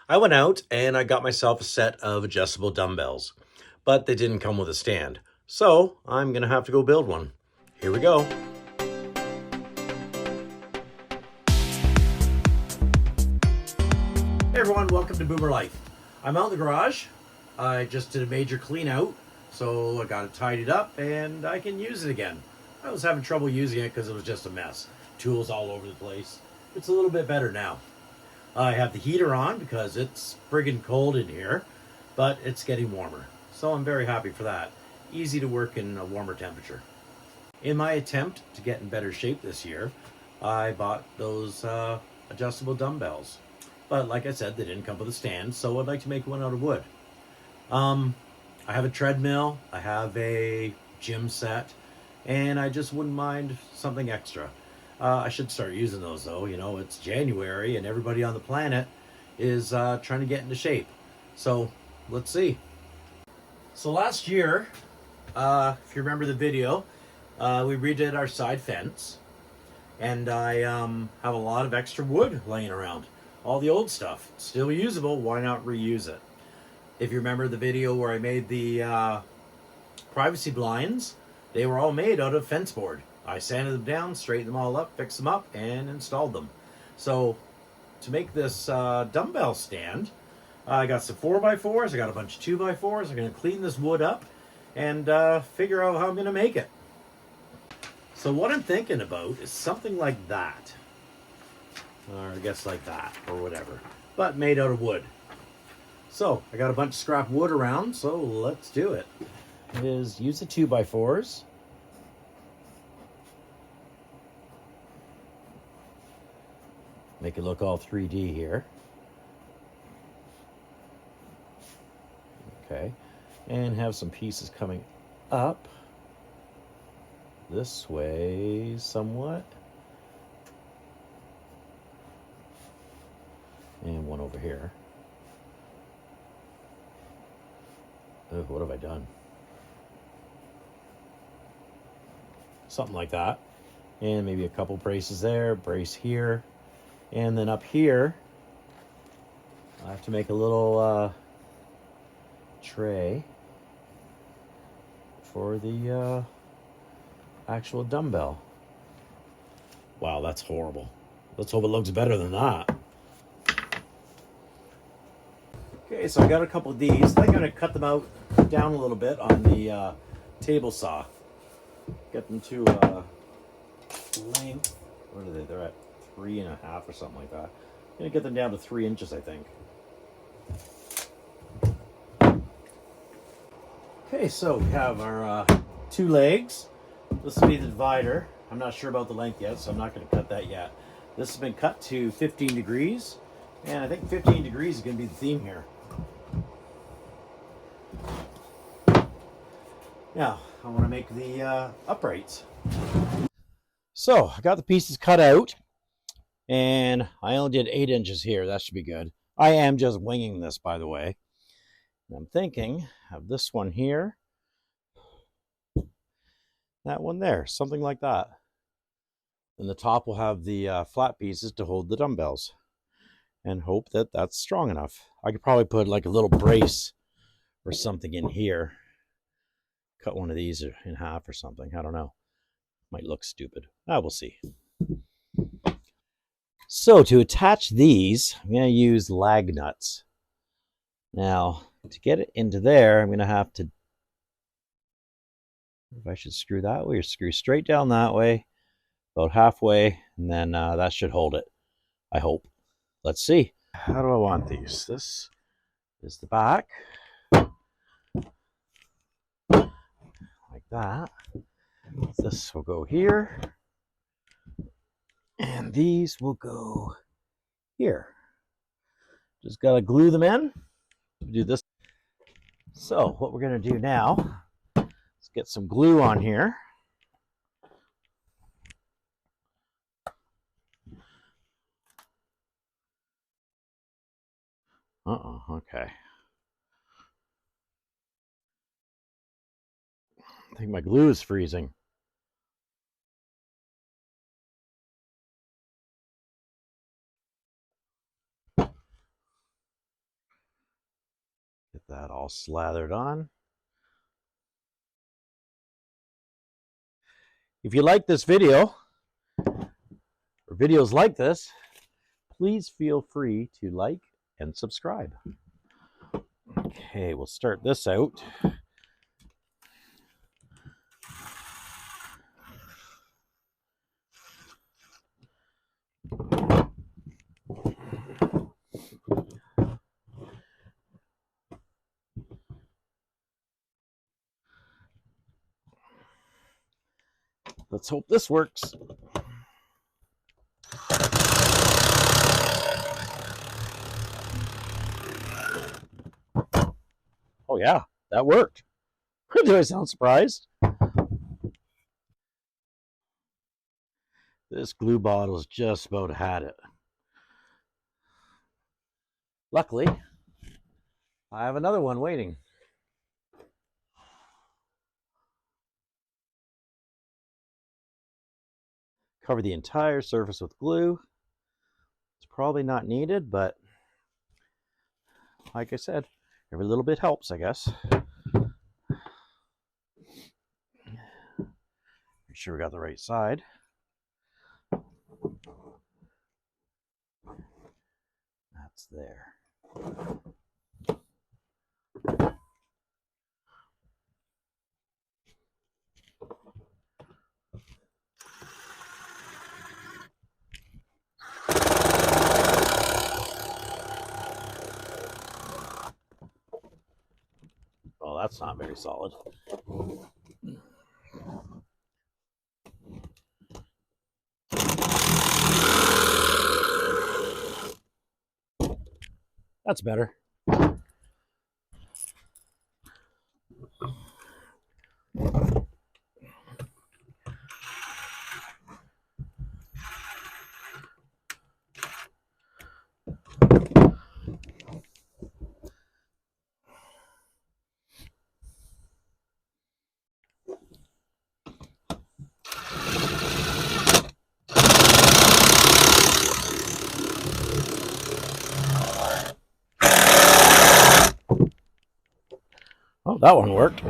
I went out and I got myself a set of adjustable dumbbells, but they didn't come with a stand. So I'm gonna have to go build one. Here we go. Hey everyone, welcome to Boomer Life. I'm out in the garage. I just did a major clean out, so I got it tidied up and I can use it again. I was having trouble using it because it was just a mess. Tools all over the place. It's a little bit better now. I have the heater on because it's friggin' cold in here, but it's getting warmer. So I'm very happy for that. Easy to work in a warmer temperature. In my attempt to get in better shape this year, I bought those adjustable dumbbells. But like I said, they didn't come with a stand, so I'd like to make one out of wood. I have a treadmill, I have a gym set, and I just wouldn't mind something extra. I should start using those though. You know, it's January and everybody on the planet is trying to get into shape. So let's see. So last year, if you remember the video, we redid our side fence, and I have a lot of extra wood laying around. All the old stuff, still usable. Why not reuse it? If you remember the video where I made the privacy blinds, they were all made out of fence board. I sanded them down, straightened them all up, fixed them up, and installed them. So to make this dumbbell stand, I got some 4x4s, I got a bunch of 2x4s. I'm going to clean this wood up and figure out how I'm going to make it. So what I'm thinking about is something like that. Or I guess like that, or whatever. But made out of wood. So I got a bunch of scrap wood around, so let's do it. Is use the 2x4s. Make it look all 3D here. Okay. And have some pieces coming up this way somewhat. And one over here. Oh, what have I done? Something like that. And maybe a couple braces there, brace here. And then up here, I have to make a little tray for the actual dumbbell. Wow, that's horrible. Let's hope it looks better than that. Okay, so I got a couple of these. I'm going to cut them out down a little bit on the table saw. Get them to length. What are they? They're at 3.5 or something like that. I'm going to get them down to 3 inches, I think. Okay, so we have our 2 legs. This will be the divider. I'm not sure about the length yet, so I'm not going to cut that yet. This has been cut to 15 degrees, and I think 15 degrees is going to be the theme here. Now, I want to make the uprights. So, I got the pieces cut out, and I only did 8 inches here. That should be good. I am just winging this, by the way. And I'm thinking of this one here, that one there, something like that. And the top will have the flat pieces to hold the dumbbells, and hope that that's strong enough. I could probably put like a little brace or something in here. Cut one of these in half or something. I don't know. Might look stupid. We'll see. So to attach these, I'm going to use lag nuts. Now, to get it into there, I'm going to have to, if I should screw that way or screw straight down that way, about halfway, and then that should hold it, I hope. Let's see. How do I want these? This is the back. Like that. This will go here. And these will go here. Just got to glue them in. Do this. So what we're going to do now is get some glue on here. Okay. I think my glue is freezing. Get that all slathered on. If you like this video, or videos like this, please feel free to like and subscribe. Okay, we'll start this out. Let's hope this works. Oh yeah, that worked. Do I sound surprised? This glue bottle's just about had it. Luckily, I have another one waiting. Cover the entire surface with glue. It's probably not needed, but like I said, every little bit helps, I guess. Make sure we got the right side. That's there. Oh, that's not very solid. That's better. Oh, that one worked.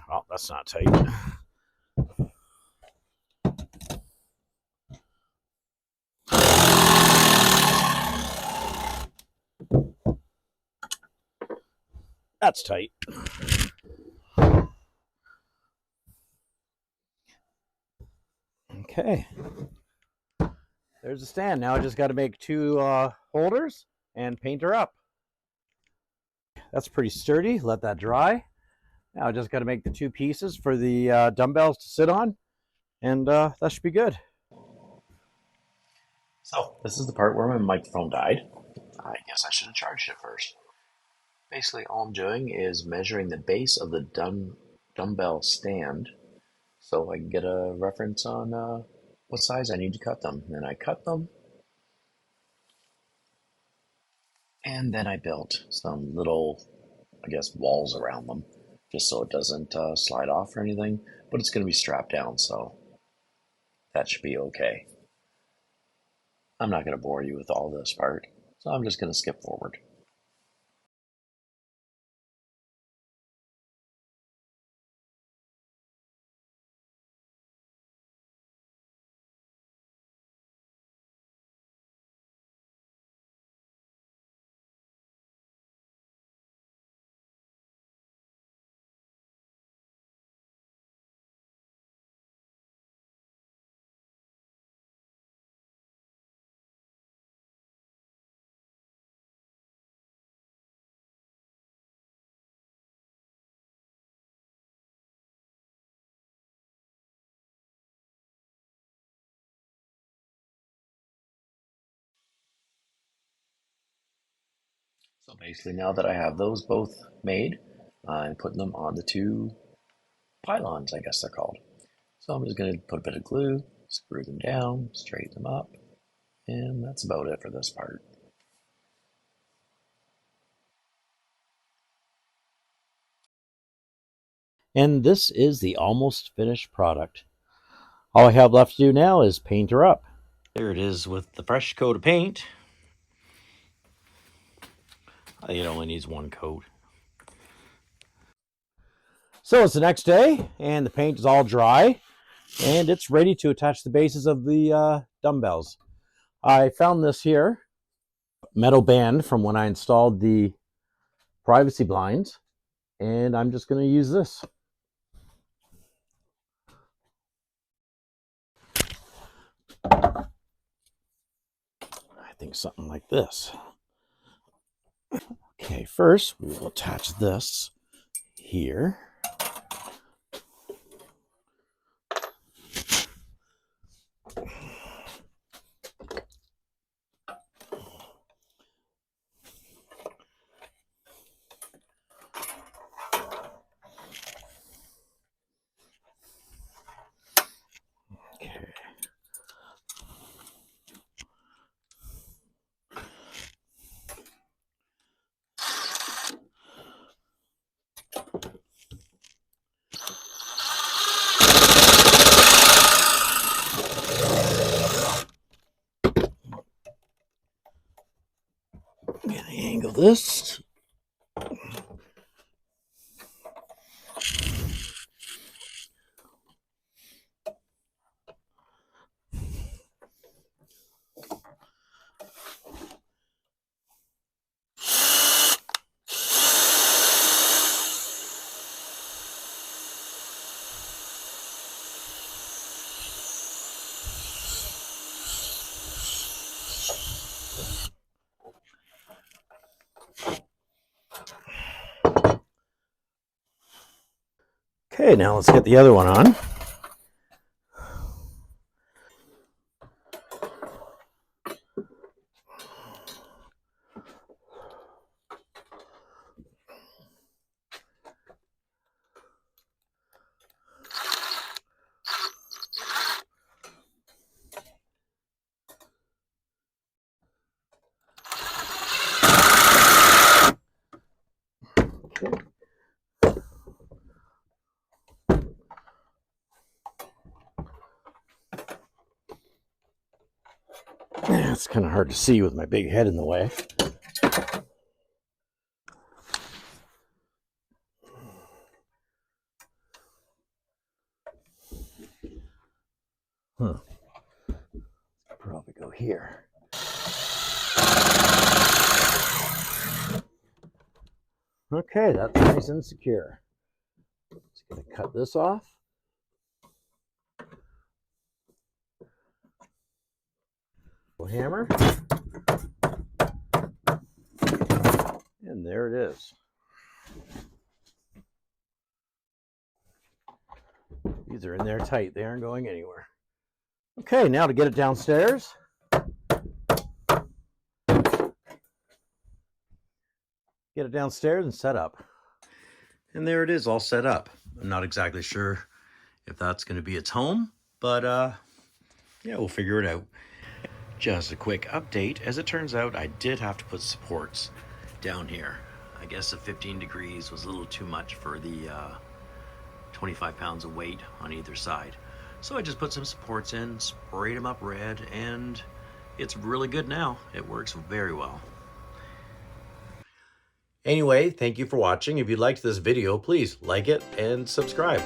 Oh, that's not tight. That's tight. Okay. There's the stand. Now I just got to make two holders and paint her up. That's pretty sturdy. Let that dry. Now I just got to make the two pieces for the dumbbells to sit on, and that should be good. So this is the part where my microphone died. I guess I should have charged it first. Basically, all I'm doing is measuring the base of the dumbbell stand so I can get a reference on what size I need to cut them. Then I cut them, and then I built some little, I guess, walls around them just so it doesn't slide off or anything. But it's going to be strapped down, so that should be okay. I'm not going to bore you with all this part, so I'm just going to skip forward. So basically, now that I have those both made, I'm putting them on the two pylons, I guess they're called. So I'm just going to put a bit of glue, screw them down, straighten them up, and that's about it for this part. And this is the almost finished product. All I have left to do now is paint her up. There it is with the fresh coat of paint. It only needs one coat. So it's the next day, and the paint is all dry, and it's ready to attach the bases of the dumbbells. I found this here, metal band from when I installed the privacy blinds, and I'm just going to use this. I think something like this. Okay, first we will attach this here. Okay. I'm gonna angle this. Okay, now let's get the other one on. It's kind of hard to see with my big head in the way. Probably go here. Okay, that's nice and secure. Just gonna cut this off. Hammer. And there it is. These are in there tight. They aren't going anywhere. Okay, now to get it downstairs. Get it downstairs and set up. And there it is, all set up. I'm not exactly sure if that's going to be its home, but yeah, we'll figure it out. Just a quick update. As it turns out, I did have to put supports down here. I guess the 15 degrees was a little too much for the 25 pounds of weight on either side. So I just put some supports in, sprayed them up red, and it's really good now. It works very well. Anyway, thank you for watching. If you liked this video, please like it and subscribe.